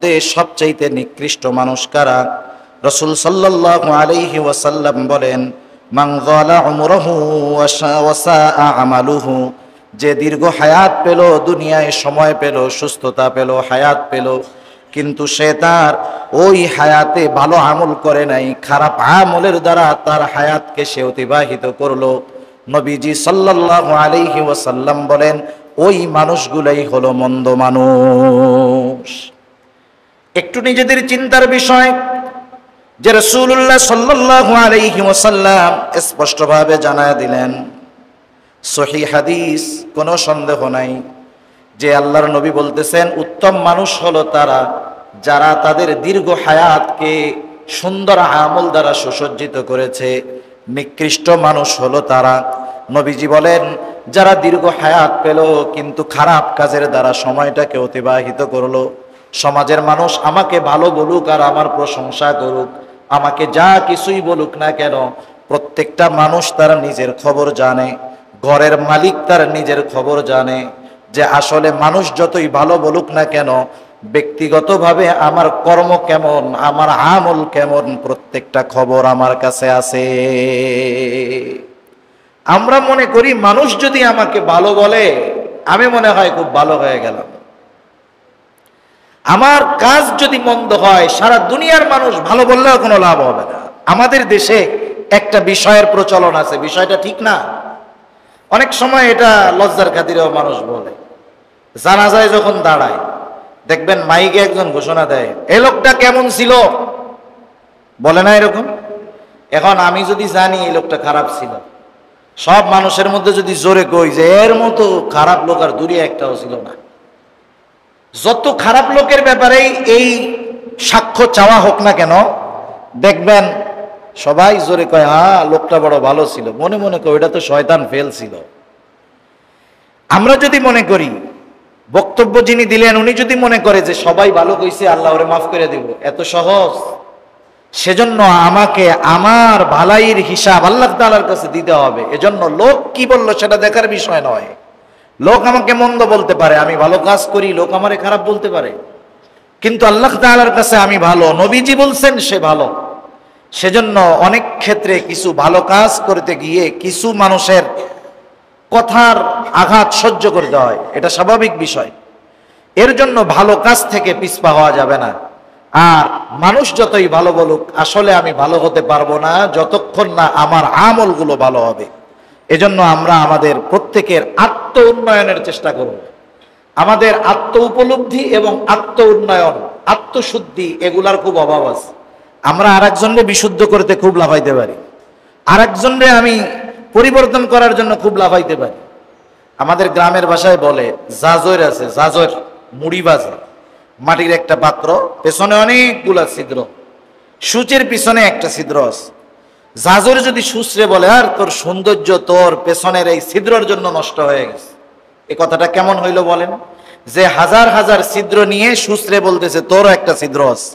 সবচাইতে নিকৃষ্ট মানুষ কারা? রাসূল সাল্লাল্লাহু আলাইহি ওয়াসাল্লাম বলেন, মান যালা উমরুহু ওয়া সাআ আমালুহু, যে দীর্ঘ হায়াত পেল, দুনিয়ায় সময় পেল, সুস্থতা পেল, হায়াত পেল, কিন্তু সে তার ওই হায়াতে ভালো আমল করে নাই, খারাপ আমলের দ্বারা তার হায়াতকে সে অতিবাহিত করলো। নবীজি সাল্লাল্লাহু আলাইহি ওয়াসাল্লাম বলেন, ওই মানুষগুলাই হলো মন্দ মানুষ। একটু নিজেদের চিন্তার বিষয় যে রাসূলুল্লাহ সাল্লাল্লাহু আলাইহি ওয়াসাল্লাম স্পষ্টভাবে জানায় দিলেন, সহিহ হাদিস, কোনো সন্দেহ নাই যে আল্লাহর নবী বলতেছেন, উত্তম মানুষ হলো তারা যারা তাদের দীর্ঘ হায়াতকে সুন্দর আমল দ্বারা সুসজ্জিত করেছে। নিকৃষ্ট মানুষ হলো তারা, নবীজি বলেন, যারা দীর্ঘ হায়াত পেল কিন্তু খারাপ কাজের দ্বারা সময়টাকে অতিবাহিত করলো। সমাজের মানুষ আমাকে ভালো বলুক আর আমার প্রশংসা করুক, আমাকে যা কিছুই বলুক না কেন, প্রত্যেকটা মানুষ তার নিজের খবর জানে, ঘরের মালিক তার নিজের খবর জানে যে আসলে মানুষ যতই ভালো বলুক না কেন, ব্যক্তিগতভাবে আমার কর্ম কেমন, আমার আমল কেমন, প্রত্যেকটা খবর আমার কাছে আছে। আমরা মনে করি মানুষ যদি আমাকে ভালো বলে, আমি মনে হয় খুব ভালো হয়ে গেলাম। আমার কাজ যদি মন্দ হয়, সারা দুনিয়ার মানুষ ভালো বললেও কোনো লাভ হবে না। আমাদের দেশে একটা বিষয়ের প্রচলন আছে, বিষয়টা ঠিক না। অনেক সময় এটা লজ্জার খাতিরেও মানুষ বলে। জানাজায় যখন দাঁড়ায়, দেখবেন মাইকে একজন ঘোষণা দেয়, এই লোকটা কেমন ছিল, বলে না এরকম? এখন আমি যদি জানি এই লোকটা খারাপ ছিল, সব মানুষের মধ্যে যদি জোরে কই যে এর মতো খারাপ লোক আর দুনিয়া একটাও ছিল না, যত খারাপ লোকের ব্যাপারেই এই সাক্ষ্য চাওয়া হোক না কেন, দেখবেন সবাই জোরে কয়, হ্যাঁ লোকটা বড় ভালো ছিল। মনে মনে কয় ওইটা তো শয়তান ফেল ছিল। আমরা যদি মনে করি বক্তব্য যিনি দিলেন উনি যদি মনে করে যে সবাই ভালো কইছে, আল্লাহ ওরে মাফ করে দিব, এত সহজ? সেজন্য আমাকে আমার ভালাইয়ের হিসাব আল্লাহ তাআলার কাছে দিতে হবে। এজন্য লোক কি বললো সেটা দেখার বিষয় নয়। লোক আমাকে মন্দ বলতে পারে, আমি ভালো কাজ করি, লোক আমারে খারাপ বলতে পারে, কিন্তু আল্লাহ তাআলার কাছে আমি ভালো, নবীজি বলছেন সে ভালো। সেজন্য অনেক ক্ষেত্রে কিছু ভালো কাজ করতে গিয়ে কিছু মানুষের কথার আঘাত সহ্য করতে হয়, এটা স্বাভাবিক বিষয়। এর জন্য ভালো কাজ থেকে পিছপা হওয়া যাবে না। আর মানুষ যতই ভালো বলুক, আসলে আমি ভালো হতে পারবো না যতক্ষণ না আমার আমলগুলো ভালো হবে। এজন্য আমরা আমাদের প্রত্যেকের আত্ম উন্নয়নের চেষ্টা করব। আমাদের আত্ম উপলব্ধি এবং আত্ম উন্নয়ন, আত্মশুদ্ধি, এগুলার খুব অভাব আছে। আমরা আরেকজনকে বিশুদ্ধ করতে খুব লাফাইতে পারি, আরেকজনকে আমি পরিবর্তন করার জন্য খুব লাফাইতে পারি। আমাদের গ্রামের ভাষায় বলে জাজর আছে, জাজর মুড়ি বাজে, মাটির একটা পাত্র, পেছনে অনেকগুলা ছিদ্র, সূচের পিছনে একটা ছিদ্র আছে। জাজর যদি সুচরে বলে, আর তোর সৌন্দর্য তোর পেছনের এই ছিদ্রর জন্য নষ্ট হয়ে গেছে, এ কথাটা কেমন হইল বলেন? যে হাজার হাজার ছিদ্র নিয়ে সুচরে বলতেছে তোরও একটা ছিদ্র আছে।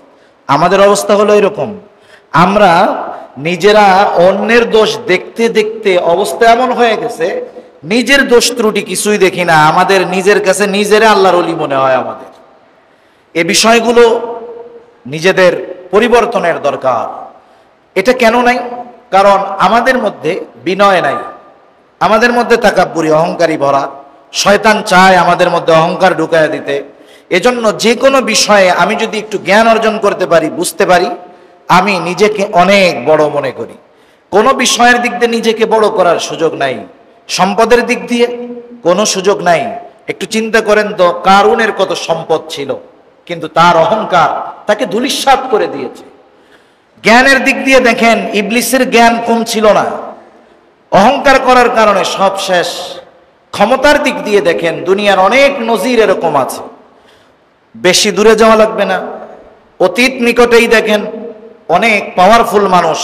আমাদের অবস্থা হলো এরকম, আমরা নিজেরা অন্যের দোষ দেখতে দেখতে অবস্থা এমন হয়ে গেছে, নিজের দোষ ত্রুটি কিছুই দেখি না, আমাদের নিজের কাছে নিজেরা আল্লাহর ওলি মনে হয় আমাদের। এ বিষয়গুলো নিজেদের পরিবর্তনের দরকার। এটা কেন নাই? কারণ আমাদের মধ্যে বিনয় নাই, আমাদের মধ্যে তাকাব্বুরি, অহংকারী ভরা। শয়তান চায় আমাদের মধ্যে অহংকার ঢুকায় দিতে। এজন্য যে কোনো বিষয়ে আমি যদি একটু জ্ঞান অর্জন করতে পারি, বুঝতে পারি, আমি নিজেকে অনেক বড় মনে করি। কোনো বিষয়ের দিক দিয়ে নিজেকে বড় করার সুযোগ নাই, সম্পদের দিক দিয়ে কোনো সুযোগ নাই। একটু চিন্তা করেন তো, কারুনের কত সম্পদ ছিল, কিন্তু তার অহংকার তাকে ধূলিসাৎ করে দিয়েছে। জ্ঞানের দিক দিয়ে দেখেন, ইবলিসের জ্ঞান কম ছিল না, অহংকার করার কারণে সব শেষ। ক্ষমতার দিক দিয়ে দেখেন, দুনিয়ার অনেক নজির এরকম আছে, বেশি দূরে যাওয়া লাগবে না, অতীত নিকটেই দেখেন অনেক পাওয়ারফুল মানুষ,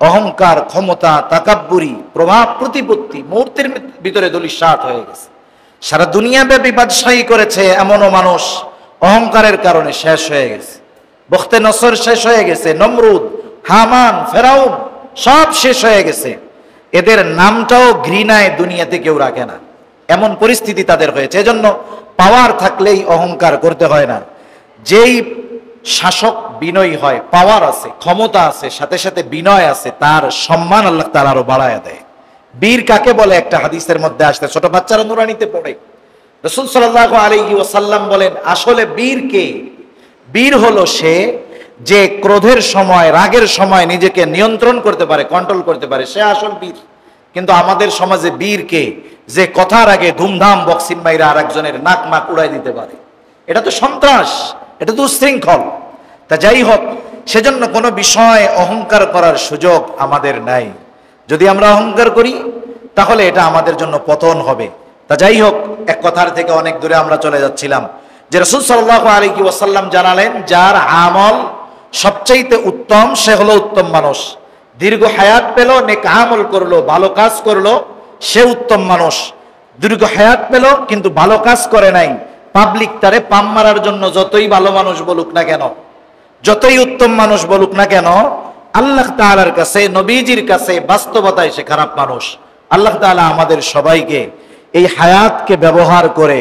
অহংকার, ক্ষমতা, তাকাব্বুরি, প্রভাব প্রতিপত্তি মুহূর্তের ভিতরে ধূলিসাৎ হয়ে গেছে। সারা দুনিয়া ব্যাপী বাদশাহী করেছে এমনও মানুষ অহংকারের কারণে শেষ হয়ে গেছে। বখতে নসর শেষ হয়ে গেছে, নমরুদ, হামান, ফেরাউন সব শেষ হয়ে গেছে। এদের নামটাও ঘৃণায় দুনিয়াতে কেউ রাখে না, এমন পরিস্থিতি তাদের হয়েছে। এজন্য পাওয়ার থাকলেই অহংকার করতে হয় না। যেই শাসক বিনয়ী হয়, পাওয়ার আছে, ক্ষমতা আছে, সাথে সাথে বিনয় আছে, তার সম্মান আল্লাহ তাআলা আরো বাড়ায় দেয়। বীর কাকে বলে একটা হাদিসের মধ্যে আসছে, ছোট বাচ্চারা নুরানিতে পড়ে। রাসূল সাল্লাল্লাহু আলাইহি ওয়াসাল্লাম বলেন, আসলে বীর কে? বীর হলো সে যে ক্রোধের সময়, রাগের সময় নিজেকে নিয়ন্ত্রণ করতে পারে, কন্ট্রোল করতে পারে, সে আসল বীর। কিন্তু আমাদের সমাজে বীর কে? যে কথার আগে ধুমধাম বক্সিং মাইরা আরেকজনের নাক মাক উড়াই দিতে পারে। এটা তো সন্ত্রাস, এটা তো উচ্ছৃঙ্খল। তা যাই হোক, সেজন্য কোনো বিষয়ে অহংকার করার সুযোগ আমাদের নাই। যদি আমরা অহংকার করি তাহলে এটা আমাদের জন্য পতন হবে। তা যাই হোক, এক কথার থেকে অনেক দূরে আমরা চলে যাচ্ছিলাম, যে রাসূল সাল্লাল্লাহু আলাইহি ওয়াসাল্লাম জানালেন, যার আমল সবচাইতে উত্তম সে হলো উত্তম মানুষ। দীর্ঘ হায়াত পেল, নেক আমল করলো, ভালো কাজ করলো, সে উত্তম মানুষ। দীর্ঘ হায়াত পেল কিন্তু ভালো কাজ করে নাই, পাবলিক তারে পাম মারার জন্য যতই ভালো মানুষ বলুক না কেন, যতই উত্তম মানুষ বলুক না কেন, আল্লাহ তাআলার কাছে, নবীজির কাছে বাস্তবতায় সে খারাপ মানুষ। আল্লাহ তাআলা আমাদের সবাইকে এই হায়াতকে ব্যবহার করে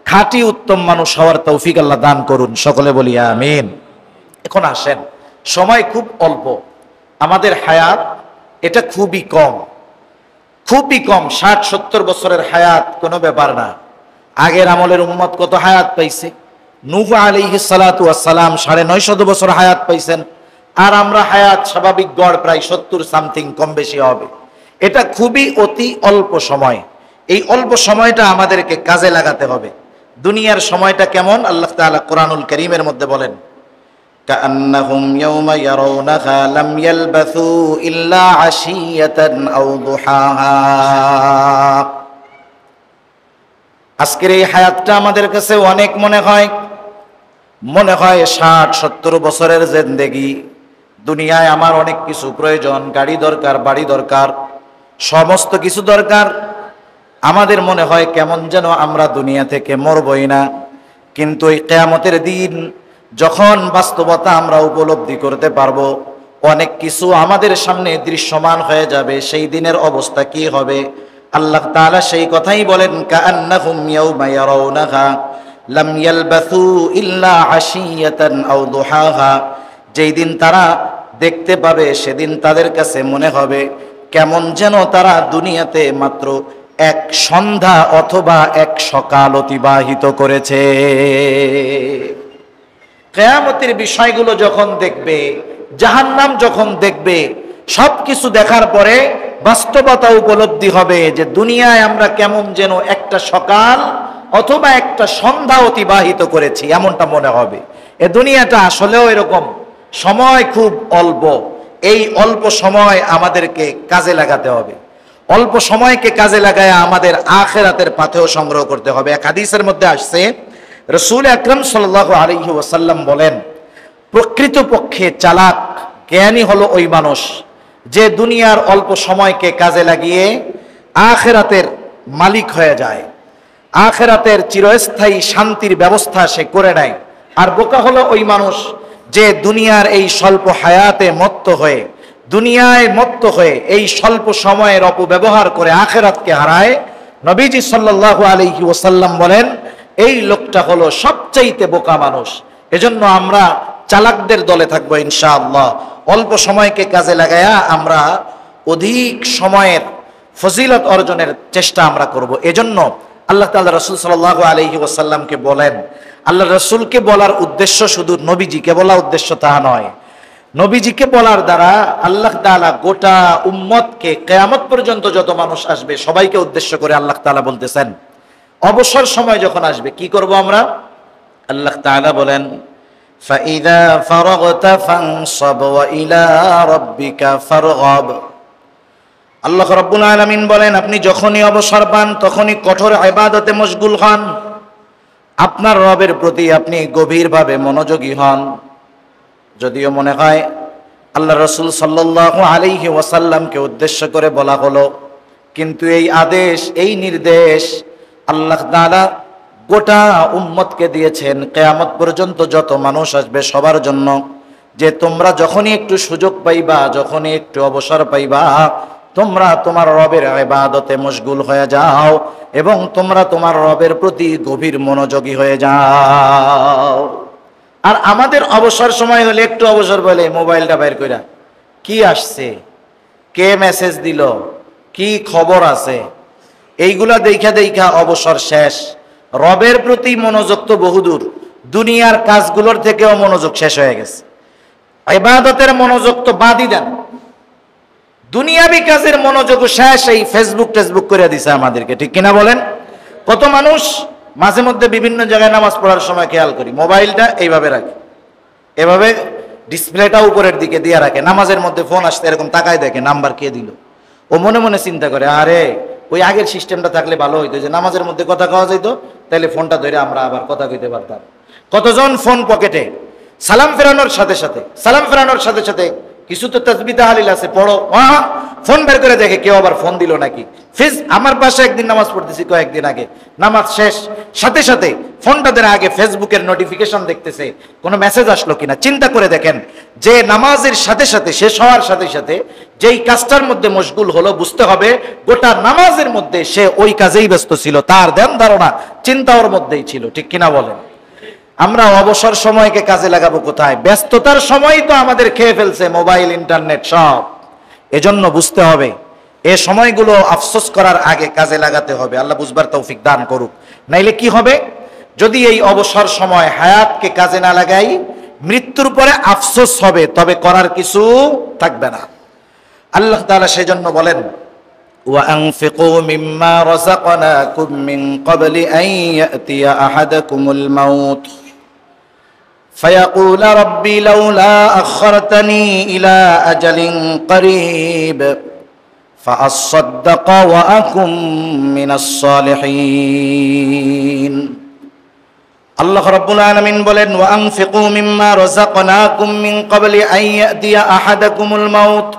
খাঁটি উত্তম মানুষ হওয়ার তৌফিক আল্লাহ দান করুন, সকলে বলি আমিন। এখন আসেন, সময় খুব অল্প, আমাদের হায়াত এটা খুবই কম, খুবই কম। 60-70 বছরের হায়াত কোনো ব্যাপার না। আগের আমলের উম্মত কত হায়াত পাইছে? নূহ আলাইহিস সালাতু ওয়াস সালাম 950 বছর হায়াত পাইছেন, আর আমরা হায়াত স্বাভাবিক গড় প্রায় 70 সামথিং, কম বেশি হবে। এটা খুবই অতি অল্প সময়। এই অল্প সময়টা আমাদেরকে কাজে লাগাতে হবে। দুনিয়ার সময়টা কেমন? আল্লাহ তাআলা কোরআনুল কারীমের মধ্যে বলেন, কাআন্নাহুম ইয়াওমা ইয়ারাউনাহা লাম ইয়ালবাসু ইল্লা আশিয়াতান আও দুহাহা। আজকের এই হায়াতটা আমাদের কাছে অনেক মনে হয় 60-70 বছরের জিন্দেগি। দুনিয়ায় আমার অনেক কিছু প্রয়োজন, গাড়ি দরকার, বাড়ি দরকার, সমস্ত কিছু দরকার। আমাদের মনে হয় কেমন যেন আমরা দুনিয়া থেকে মরবই না। কিন্তু এই কিয়ামতের দিন যখন বাস্তবতা আমরা উপলব্ধি করতে পারবো, অনেক কিছু আমাদের সামনে দৃশ্যমান হয়ে যাবে, সেই দিনের অবস্থা কি হবে? আল্লাহ তাআলা সেই কথাই বলেন, কাআন্নাহুম ইয়াওমা ইয়ারাউনাহা লাম ইয়ালবাসু ইল্লা আশিয়াতান আও দুহাহা। যেই দিন তারা দেখতে পাবে, সেদিন তাদের কাছে মনে হবে কেমন যেন তারা দুনিয়াতে মাত্র এক সন্ধ্যা অথবা এক সকাল অতিবাহিত করেছে। কিয়ামতের বিষয়গুলো যখন দেখবে, জাহান্নাম যখন দেখবে, সবকিছু দেখার পরে বাস্তবতা উপলব্ধি হবে যে দুনিয়ায় আমরা কেমন যেন একটা সকাল অথবা একটা সন্ধ্যা অতিবাহিত করেছি, এমনটা মনে হবে। এ দুনিয়াটা আসলেও এরকম, সময় খুব অল্প। এই অল্প সময় আমাদেরকে কাজে লাগাতে হবে। অল্প সময়কে কাজে লাগায় আমাদের আখিরাতের পাথেয় সংগ্রহ করতে হবে। এক হাদিসের মধ্যে আসছে, রাসূল আকরাম সাল্লাল্লাহু আলাইহি ওয়াসাল্লাম বলেন, প্রকৃতপক্ষে চালাক জ্ঞানী হলো ওই মানুষ যে দুনিয়ার অল্প সময়কে কাজে লাগিয়ে আখিরাতের মালিক হয়ে যায়, আখিরাতের চিরস্থায়ী শান্তির ব্যবস্থা সে করে নেয়। আর বোকা হলো ওই মানুষ যে দুনিয়ার এই স্বল্প হায়াতে মত্ত হয়ে, দুনিয়ায় মত্ত হয়ে এই স্বল্প সময়ের অপব্যবহার করে আখিরাতকে হারায়। নবীজি সাল্লাল্লাহু আলাইহি ওয়াসাল্লাম বলেন, এই লোকটা হলো সবচাইতে বোকা মানুষ। এজন্য আমরা চালাকদের দলে থাকবো ইনশাআল্লাহ। অল্প সময়কে কাজে লাগায়া আমরা অধিক সময়ের ফজিলত অর্জনের চেষ্টা আমরা করব। এজন্য আল্লাহ তাআলা রাসূল সাল্লাল্লাহু আলাইহি ওয়াসাল্লামকে বলেন, আল্লাহ রাসূলকে বলার উদ্দেশ্য শুধু নবীজিকে বলা উদ্দেশ্য তা নয়। নবীজিকে বলার দ্বারা আল্লাহ তাআলা গোটা উম্মতকে, কিয়ামত পর্যন্ত যত মানুষ আসবে সবাইকে উদ্দেশ্য করে আল্লাহ তাআলা বলতেছেন, অবসর সময় যখন আসবে কি করব আমরা? আল্লাহ তাআলা বলেন, ফাইদা ফারাগতা ফানসাব ওয়া ইলা রাব্বিকা ফারগাব। আল্লাহ রাব্বুল আলামিন বলেন, আপনি যখনই অবসর পান তখনই কঠোর ইবাদতে মশগুল হন, আপনার রবের প্রতি আপনি গভীরভাবে মনোযোগী হন। যদিও মনে হয় আল্লাহ রাসূল সাল্লাল্লাহু আলাইহি ওয়াসাল্লামকে উদ্দেশ্য করে বলা হলো, কিন্তু এই আদেশ, এই নির্দেশ আল্লাহ তাআলা গোটা উম্মতকে দিয়েছেন, কিয়ামত পর্যন্ত যত মানুষ আসবে সবার জন্য, যে তোমরা যখনই একটু সুযোগ পাইবা, যখনই একটু অবসর পাইবা, তোমরা তোমার রবের ইবাদতে মশগুল হয়ে যাও এবং তোমরা তোমার রবের প্রতি গভীর মনোযোগী হয়ে যাও। আর আমাদের অবসর সময় হলে একটু অবসর বলে মোবাইলটা বের কইরা কি আসছে, কে মেসেজ দিল, কি খবর আছে, এইগুলা দেখা দেখা অবসর শেষ। রবের প্রতি মনোযোগ তো বহুদূর, দুনিয়ার কাজগুলোর থেকেও মনোযোগ শেষ হয়ে গেছে। ইবাদতের মনোযোগ তো বাদই দেন, দুনিয়াবি কাজের মনোযোগ শেষ। এই ফেসবুক টেসবুক করে দিছে আমাদেরকে, ঠিক কিনা বলেন? কত মানুষ মাঝে মধ্যে বিভিন্ন জায়গায় নামাজ পড়ার সময় খেয়াল করি মোবাইলটা এইভাবে রাখে, এভাবে ডিসপ্লেটা উপরের দিকে দিয়ে রাখে, নামাজের মধ্যে ফোন আসতে এরকম তাকায় দেখে নাম্বার কে দিল। ও মনে মনে চিন্তা করে, আরে ওই আগের সিস্টেমটা থাকলে ভালো হইতো, যে নামাজের মধ্যে কথা কওয়া যেত, তাহলে ফোনটা ধরে আমরা আবার কথা কইতে পারতাম। কতজন ফোন পকেটে, সালাম ফেরানোর সাথে সাথে কিছু তো তাসবিহ তাহলিল আছে, পড়ো, ফোন বের করে দেখে কেউ আবার ফোন দিল নাকি। আমার পাশে একদিন নামাজ পড়তেছি কয়েকদিন আগে, নামাজ শেষ সাথে সাথে ফোনটা ধরে আগে ফেসবুকের নোটিফিকেশন দেখতেছে, কোনো মেসেজ আসলো কিনা। চিন্তা করে দেখেন, যে নামাজের সাথে সাথে শেষ হওয়ার সাথে সাথে যেই কাজটার মধ্যে মশগুল হলো, বুঝতে হবে গোটা নামাজের মধ্যে সে ওই কাজেই ব্যস্ত ছিল, তার ধ্যান ধারণা চিন্তা ওর মধ্যেই ছিল, ঠিক কিনা বলেন? আমরা অবসর সময়কে কাজে লাগাবো কোথায়? ব্যস্ততার সময় তো আমাদের খেয়ে ফেলছে মোবাইল, ইন্টারনেট সব। এজন্য বুঝতে হবে এ সময়গুলো আফসোস করার আগে কাজে লাগাতে হবে। আল্লাহ বুঝবার তৌফিক দান করুক। নাইলে কি হবে, যদি এই অবসর সময় হায়াতকে কাজে না লাগাই, মৃত্যুর পরে আফসোস হবে, তবে করার কিছু থাকবে না। আল্লাহ তাআলা সেজন্য বলেন, وأنفقوا مما رزقناكم من قبل أن يأتي أحدكم الموت فيقول ربي لولا أخرتني إلى أجل قريب فأصدق وأكن من الصالحين। আল্লাহ রাব্বুল আলামিন বলেন, وأنفقوا مما رزقناكم من قبل أن يأتي أحدكم الموت,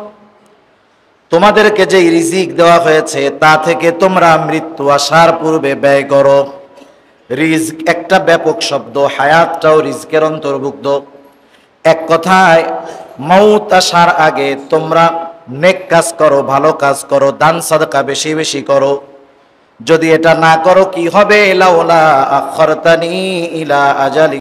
তোমাদেরকে যে রিজিক দেওয়া হয়েছে তা থেকে তোমরা মৃত্যু আসার পূর্বে ব্যয় করো। রিজক একটা ব্যাপক শব্দ, হায়াতটাও রিজকের অন্তর্ভুক্ত। এক কথায় মৌত আসার আগে তোমরা নেক কাজ করো, ভালো কাজ করো, দান সাদকা বেশি বেশি করো। যদি এটা না করো কি হবে, লাউলা আখরতানি ইলা আজালি